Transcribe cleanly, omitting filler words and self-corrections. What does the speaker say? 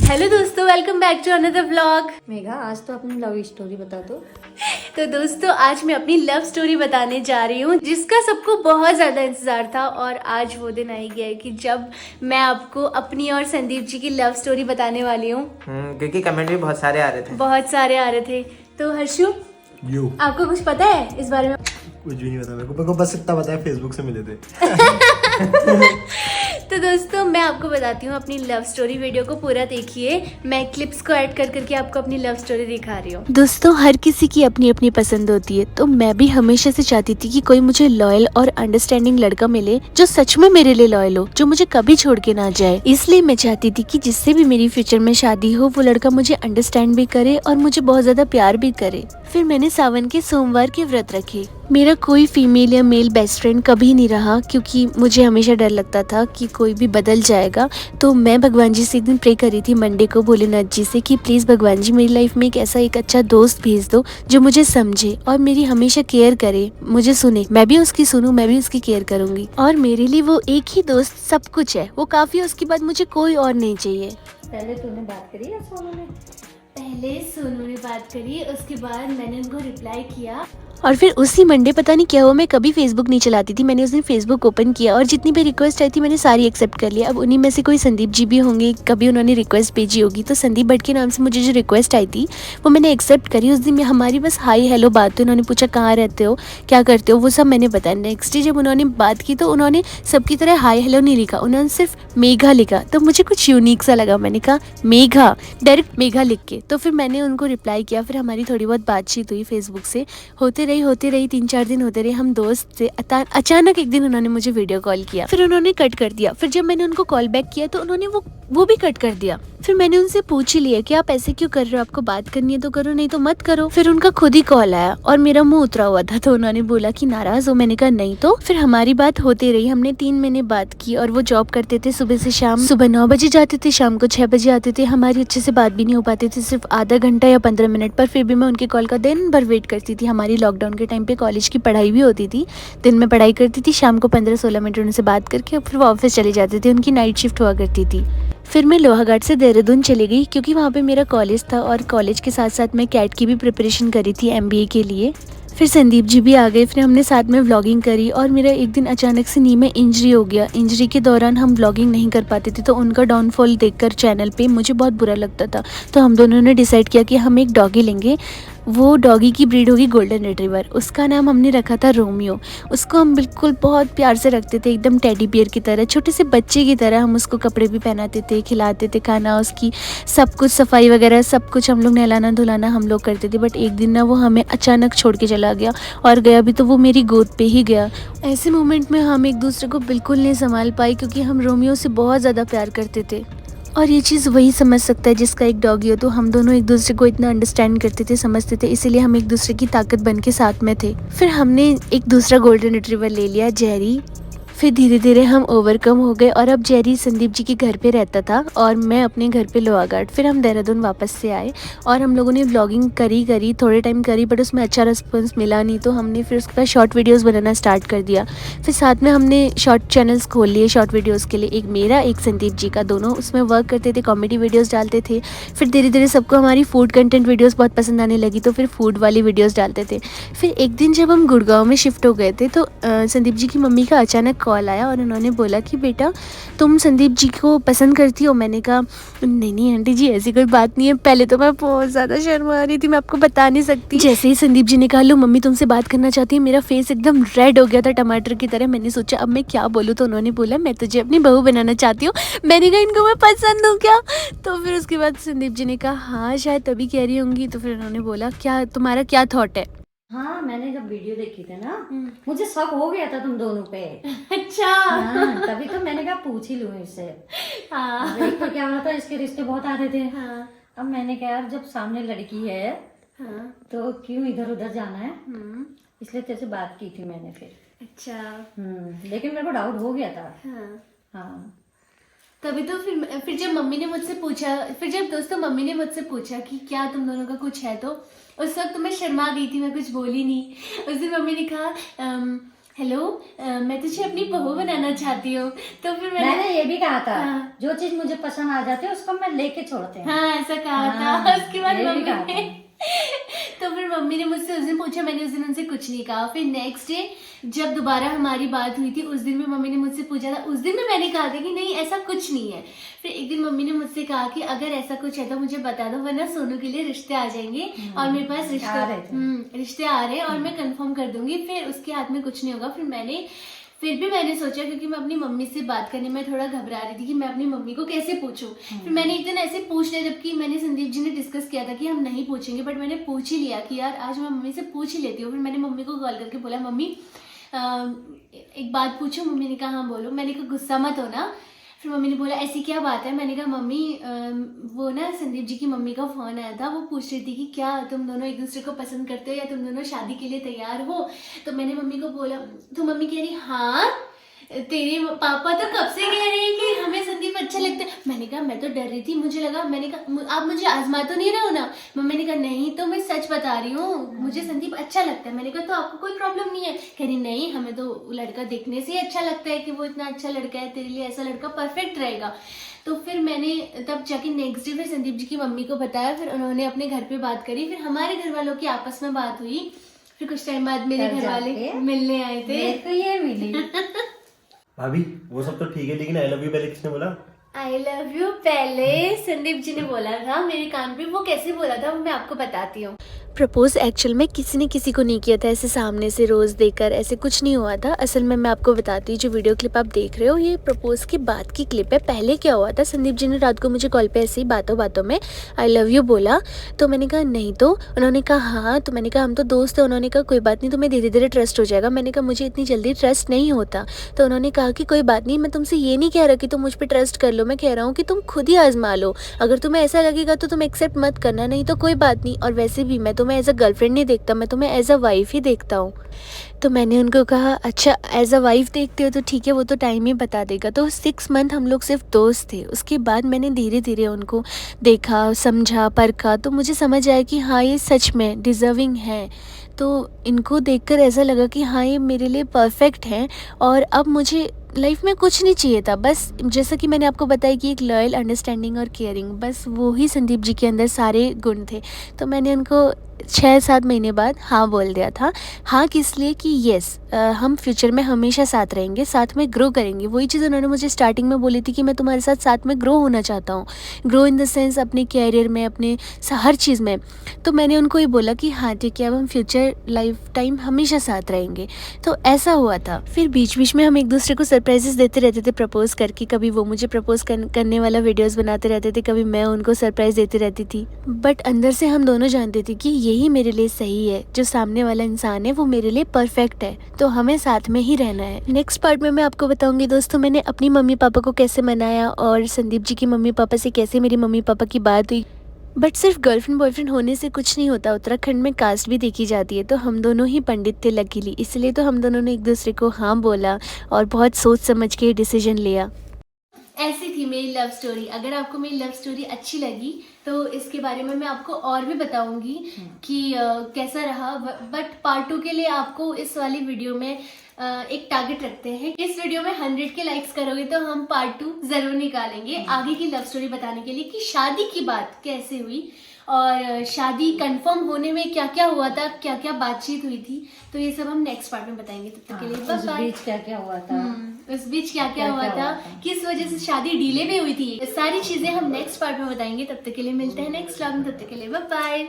Hello दोस्तों, welcome back to another vlog. Megha, आज तो अपनी लव स्टोरी बता दो। तो दोस्तों, आज मैं अपनी लव स्टोरी बताने जा रही हूँ जिसका सबको बहुत ज़्यादा इंतज़ार था। और आज वो दिन आ ही गया है कि जब मैं आपको अपनी और संदीप जी की लव स्टोरी बताने वाली हूँ। क्योंकि कमेंट भी बहुत सारे आ रहे थे। बहुत सारे आ रहे थे। तो हर्षु, आपको कुछ पता है इस बारे में? कुछ भी नहीं पता मेरे को बस इतना पता है फेसबुक से मिले थे। तो दोस्तों, मैं आपको बताती हूँ अपनी लव स्टोरी। वीडियो को पूरा देखिए, मैं क्लिप्स को ऐड कर करके आपको अपनी लव स्टोरी दिखा रही हूँ। दोस्तों, हर किसी की अपनी अपनी पसंद होती है, तो मैं भी हमेशा से चाहती थी कि कोई मुझे लॉयल और अंडरस्टैंडिंग लड़का मिले जो सच में मेरे लिए लॉयल हो, जो मुझे कभी छोड़ के ना जाए। इसलिए मैं चाहती थी कि जिससे भी मेरी फ्यूचर में शादी हो, वो लड़का मुझे अंडरस्टैंड भी करे और मुझे बहुत ज्यादा प्यार भी करे। फिर मैंने सावन के सोमवार के व्रत रखे। मेरा कोई फीमेल या मेल बेस्ट फ्रेंड कभी नहीं रहा, क्योंकि मुझे हमेशा डर लगता था कि कोई भी बदल जाएगा। तो मैं भगवान जी से एक दिन प्रे करी थी मंडे को, भोलेनाथ जी से, कि प्लीज़ भगवान जी मेरी लाइफ में एक अच्छा दोस्त भेज दो जो मुझे समझे और मेरी हमेशा केयर करे, मुझे सुने, मैं भी उसकी सुनूं, मैं भी उसकी केयर करूंगी। और मेरे लिए वो एक ही दोस्त सब कुछ है, वो काफ़ी है। उसके बाद मुझे कोई और नहीं चाहिए। पहले तूने बात करी या सोनू ने? पहले सोनू ने बात करी, उसके बाद मैंने उनको रिप्लाई किया। और फिर उसी मंडे पता नहीं क्या हुआ, मैं कभी फेसबुक नहीं चलाती थी, मैंने उस दिन फेसबुक ओपन किया और जितनी भी रिक्वेस्ट आई थी मैंने सारी एक्सेप्ट कर लिया। अब उन्हीं में से कोई संदीप जी भी होंगे, कभी उन्होंने रिक्वेस्ट भेजी होगी, तो संदीप भट्ट के नाम से मुझे जो रिक्वेस्ट आई थी वो मैंने एक्सेप्ट करी। उस दिन हमारी बस हाई हेलो बात हुई। उन्होंने पूछा कहाँ रहते हो, क्या करते हो, वो सब मैंने बताया। नेक्स्ट डे जब उन्होंने बात की तो उन्होंने सबकी तरह हाई हेलो नहीं लिखा, उन्होंने सिर्फ मेघा लिखा। तो मुझे कुछ यूनिक सा लगा, मैंने कहा मेघा, डायरेक्ट मेघा लिख के। तो फिर मैंने उनको रिप्लाई किया। फिर हमारी थोड़ी बहुत बातचीत हुई फेसबुक से, होते रही 3-4 दिन होते रहे, हम दोस्त थे। अचानक एक दिन उन्होंने मुझे वीडियो कॉल किया, फिर उन्होंने कट कर दिया। फिर जब मैंने उनको कॉल बैक किया तो उन्होंने वो भी कट कर दिया। फिर मैंने उनसे पूछ ही लिया कि आप ऐसे क्यों कर रहे हो, आपको बात करनी है तो करो, नहीं तो मत करो। फिर उनका खुद ही कॉल आया और मेरा मुंह उतरा हुआ था, तो उन्होंने बोला कि नाराज हो। मैंने कहा नहीं। तो फिर हमारी बात होती रही, हमने 3 महीने बात की। और वो जॉब करते थे सुबह से शाम, सुबह 9 बजे जाते थे, शाम को 6 बजे आते थे। हमारी अच्छे से बात भी नहीं हो पाती थी, सिर्फ आधा घंटा या 15 मिनट पर। फिर भी मैं उनके कॉल का दिन भर वेट करती थी। हमारी लॉकडाउन के टाइम पे कॉलेज की पढ़ाई भी होती थी, दिन में पढ़ाई करती थी, शाम को 15-16 मिनट उनसे बात करके फिर वो ऑफिस चले जाते थे। उनकी नाइट शिफ्ट हुआ करती थी। फिर मैं लोहाघाट से देहरादून चली गई, क्योंकि वहाँ पे मेरा कॉलेज था और कॉलेज के साथ साथ मैं कैट की भी प्रिपरेशन करी थी MBA के लिए। फिर संदीप जी भी आ गए, फिर हमने साथ में व्लॉगिंग करी। और मेरा एक दिन अचानक से नी में इंजरी हो गया। इंजरी के दौरान हम व्लॉगिंग नहीं कर पाते थे, तो उनका डाउनफॉल देखकर चैनल पे मुझे बहुत बुरा लगता था। तो हम दोनों ने डिसाइड किया कि हम एक डॉगी लेंगे। वो डॉगी की ब्रीड होगी गोल्डन रिट्रीवर। उसका नाम हमने रखा था रोमियो। उसको हम बिल्कुल बहुत प्यार से रखते थे, एकदम टेडी बियर की तरह, छोटे से बच्चे की तरह। हम उसको कपड़े भी पहनाते थे, खिलाते थे, खाना, उसकी सब कुछ, सफाई वगैरह सब कुछ हम लोग, नहलाना धुलाना हम लोग करते थे। बट एक दिन ना वो हमें अचानक छोड़ के चला गया, और गया भी तो वो मेरी गोद पे ही गया। ऐसे मोमेंट में हम एक दूसरे को बिल्कुल नहीं संभाल पाए, क्योंकि हम रोमियो से बहुत ज़्यादा प्यार करते थे। और ये चीज़ वही समझ सकता है जिसका एक डॉगी हो। तो हम दोनों एक दूसरे को इतना अंडरस्टैंड करते थे, समझते थे, इसीलिए हम एक दूसरे की ताकत बन के साथ में थे। फिर हमने एक दूसरा गोल्डन रिट्रीवर ले लिया, जेरी। फिर धीरे धीरे हम ओवरकम हो गए, और अब जेरी संदीप जी के घर पे रहता था और मैं अपने घर पे लोहाघाट। फिर हम देहरादून वापस से आए और हम लोगों ने व्लॉगिंग करी थोड़े टाइम करी, बट उसमें अच्छा रिस्पॉन्स मिला नहीं। तो हमने फिर उसके बाद शॉर्ट वीडियोस बनाना स्टार्ट कर दिया। फिर साथ में हमने शॉर्ट चैनल्स खोल लिए शॉर्ट वीडियोस के लिए, एक मेरा, एक संदीप जी का। दोनों उसमें वर्क करते थे, कॉमेडी वीडियोज़ डालते थे। फिर धीरे धीरे सबको हमारी फूड कंटेंट वीडियोज़ बहुत पसंद आने लगी, तो फिर फूड वाली वीडियोज़ डालते थे। फिर एक दिन जब हम गुड़गांव में शिफ्ट हो गए थे, तो संदीप जी की मम्मी का अचानक कॉल आया और उन्होंने बोला कि बेटा तुम संदीप जी को पसंद करती हो। मैंने कहा नहीं आंटी जी, ऐसी कोई बात नहीं है। पहले तो मैं बहुत ज़्यादा शर्मा रही थी, मैं आपको बता नहीं सकती। जैसे ही संदीप जी ने कहा लो मम्मी तुमसे बात करना चाहती है, मेरा फेस एकदम रेड हो गया था, टमाटर की तरह। मैंने सोचा अब मैं क्या बोलूँ, तो उन्होंने बोला मैं तुझे अपनी बहू बनाना चाहती हूँ। मैंने कहा इनको मैं पसंद हूँ क्या? तो फिर उसके बाद संदीप जी ने कहा हाँ शायद तभी कह रही होंगी। तो फिर उन्होंने बोला क्या तुम्हारा क्या थॉट है? हाँ, मैंने जब वीडियो देखी थी ना, मुझे शक हो गया था तुम दोनों पे। अच्छा। हाँ, तभी तो मैंने कहा पूछ ही लूं इससे। हाँ। एक तो क्या हो रहा था, इसके रिश्ते बहुत आ रहे थे। हाँ। अब मैंने कहा यार जब सामने लड़की है हाँ। तो क्यों इधर उधर जाना है, इसलिए तेरे से बात की थी मैंने फिर। अच्छा। लेकिन मेरे को डाउट हो गया था। हाँ। हाँ, तभी तो फिर जब मम्मी ने मुझसे पूछा, फिर जब दोस्तों मम्मी ने मुझसे पूछा कि क्या तुम दोनों का कुछ है, तो उस वक्त मैं शर्मा गई थी, मैं कुछ बोली नहीं। उस दिन मम्मी ने कहा हेलो मैं तुझे अपनी बहू बनाना चाहती हूँ। तो फिर मैंने ये भी कहा था हाँ। जो चीज मुझे पसंद आ जाती है उसको मैं लेके छोड़ते हैं। हाँ ऐसा कहा हाँ, था। उसके बाद ये भी मम्मी कहा ने तो फिर मम्मी ने मुझसे उस दिन पूछा, मैंने उस दिन उनसे कुछ नहीं कहा। फिर नेक्स्ट डे जब दोबारा हमारी बात हुई थी उस दिन में मम्मी ने मुझसे पूछा था, उस दिन में मैंने कहा था कि नहीं ऐसा कुछ नहीं है। फिर एक दिन मम्मी ने मुझसे कहा कि अगर ऐसा कुछ है तो मुझे बता दो, वरना सोनू के लिए रिश्ते आ जाएंगे और मेरे पास रिश्ते आ रहे हैं और मैं कंफर्म कर दूंगी, फिर उसके हाथ में कुछ नहीं होगा। फिर भी मैंने सोचा, क्योंकि मैं अपनी मम्मी से बात करने में थोड़ा घबरा रही थी कि मैं अपनी मम्मी को कैसे पूछूं। फिर मैंने एक दिन ऐसे पूछ लिया, जबकि मैंने संदीप जी ने डिस्कस किया था कि हम नहीं पूछेंगे, बट मैंने पूछ ही लिया कि यार आज मैं मम्मी से पूछ ही लेती हूँ। फिर मैंने मम्मी को कॉल करके बोला, मम्मी एक बात पूछूं? मम्मी ने कहा हाँ बोलो। मैंने कहा गुस्सा मत हो ना। फिर मम्मी ने बोला ऐसी क्या बात है? मैंने कहा मम्मी वो ना संदीप जी की मम्मी का फ़ोन आया था, वो पूछ रही थी कि क्या तुम दोनों एक दूसरे को पसंद करते हो या तुम दोनों शादी के लिए तैयार हो। तो मैंने मम्मी को बोला, तो मम्मी कह रही हाँ तेरे पापा तो कब से कह रहे हैं कि हमें संदीप अच्छा लगता है। मैंने कहा मैं तो डर रही थी, मुझे लगा, मैंने कहा आप मुझे आजमा तो नहीं रहे हो ना? मम्मी ने कहा नहीं तो मैं सच बता रही हूँ, मुझे संदीप अच्छा लगता है। मैंने कहा तो आपको कोई प्रॉब्लम नहीं है? कह रही नहीं हमें तो लड़का देखने से ही अच्छा लगता है कि वो इतना अच्छा लड़का है, तेरे लिए ऐसा लड़का परफेक्ट रहेगा। तो फिर मैंने तब जाके नेक्स्ट डे फिर संदीप जी की मम्मी को बताया, फिर उन्होंने अपने घर पे बात करी, फिर हमारे घर वालों की आपस में बात हुई। फिर कुछ टाइम बाद मेरे घर वाले मिलने आए थे। मेरे को ये मिली। भाभी वो सब तो ठीक है, लेकिन आई लव यू पहले किसने बोला? आई लव यू पहले संदीप जी ने बोला था मेरे कान पे। वो कैसे बोला था वो मैं आपको बताती हूँ। प्रपोज एक्चुअल में किसी ने किसी को नहीं किया था ऐसे सामने से रोज़ देकर, ऐसे कुछ नहीं हुआ था। असल में मैं आपको बताती हूँ, जो वीडियो क्लिप आप देख रहे हो ये प्रपोज के बाद की क्लिप है। पहले क्या हुआ था, संदीप जी ने रात को मुझे कॉल पे ऐसे ही बातों बातों में आई लव यू बोला। तो मैंने कहा नहीं, तो उन्होंने कहा हाँ। तो मैंने कहा हम तो दोस्त हैं। उन्होंने कहा कोई बात नहीं, तुम्हें धीरे धीरे ट्रस्ट हो जाएगा। मैंने कहा मुझे इतनी जल्दी ट्रस्ट नहीं होता। तो उन्होंने कहा कि कोई बात नहीं, मैं तुमसे ये नहीं कह रहा कि तुम मुझ पर ट्रस्ट कर लो, मैं कह रहा हूँ कि तुम खुद ही आजमा लो। अगर तुम्हें ऐसा लगेगा तो तुम एक्सेप्ट मत करना, नहीं तो कोई बात नहीं। और वैसे भी मैं तुम्हें एज अ गर्लफ्रेंड नहीं देखता, मैं तुम्हें एज अ वाइफ ही देखता हूँ। तो मैंने उनको कहा अच्छा एज अ वाइफ देखते हो तो ठीक है, वो तो टाइम ही बता देगा। तो 6 मंथ हम लोग सिर्फ दोस्त थे। उसके बाद मैंने धीरे धीरे उनको देखा, समझा, परखा, तो मुझे समझ आया कि हाँ ये सच में डिज़र्विंग है। तो इनको देखकर ऐसा लगा कि हाँ ये मेरे लिए परफेक्ट हैं। और अब मुझे लाइफ में कुछ नहीं चाहिए था, बस जैसा कि मैंने आपको बताया कि एक लॉयल, अंडरस्टैंडिंग और केयरिंग, बस वो ही संदीप जी के अंदर सारे गुण थे। तो मैंने उनको 6-7 महीने बाद हाँ बोल दिया था। हाँ किस लिए कि येस हम फ्यूचर में हमेशा साथ रहेंगे, साथ में ग्रो करेंगे। वही चीज़ उन्होंने मुझे स्टार्टिंग में बोली थी कि मैं तुम्हारे साथ में ग्रो होना चाहता हूँ। ग्रो इन द सेंस अपने कैरियर में, अपने हर चीज़ में। तो मैंने उनको ये बोला कि हाँ ठीक है, अब हम फ्यूचर लाइफ टाइम हमेशा साथ रहेंगे। तो ऐसा हुआ था। फिर बीच बीच में हम एक दूसरे को सरप्राइजेस देते रहते थे प्रपोज करके। कभी वो मुझे प्रपोज करने वाला वीडियोज़ बनाते रहते थे, कभी मैं उनको सरप्राइज़ देती रहती थी। बट अंदर से हम दोनों जानते थे कि यही मेरे लिए सही है, जो सामने वाला इंसान है वो मेरे लिए परफेक्ट है, तो हमें साथ में ही रहना है। नेक्स्ट पार्ट में मैं आपको बताऊंगी दोस्तों मैंने अपनी मम्मी पापा को कैसे मनाया और संदीप जी की मम्मी पापा से कैसे मेरी मम्मी पापा की बात हुई। बट सिर्फ गर्लफ्रेंड बॉयफ्रेंड होने से कुछ नहीं होता, उत्तराखंड में कास्ट भी देखी जाती है। तो हम दोनों ही पंडित थे लकीली, इसलिए तो हम दोनों ने एक दूसरे को हाँ बोला और बहुत सोच समझ के डिसीजन लिया। ऐसी थी मेरी लव स्टोरी। अगर आपको मेरी लव स्टोरी अच्छी लगी तो इसके बारे में मैं आपको और भी बताऊंगी कि कैसा रहा। बट पार्ट 2 के लिए आपको इस वाली वीडियो में एक टारगेट रखते हैं। इस वीडियो में 100 के लाइक्स करोगे तो हम पार्ट 2 जरूर निकालेंगे आगे की लव स्टोरी बताने के लिए कि शादी की बात कैसे हुई और शादी कंफर्म होने में क्या क्या हुआ था, क्या क्या बातचीत हुई थी। तो ये सब हम नेक्स्ट पार्ट में बताएंगे। तब तक के लिए उस बीच क्या क्या हुआ था, उस बीच क्या क्या हुआ था, किस वजह से शादी डिले भी हुई थी, सारी चीजें हम नेक्स्ट पार्ट में बताएंगे। तब तक के लिए मिलते हैं नेक्स्ट व्लॉग में। तब तक के लिए बाय बाय।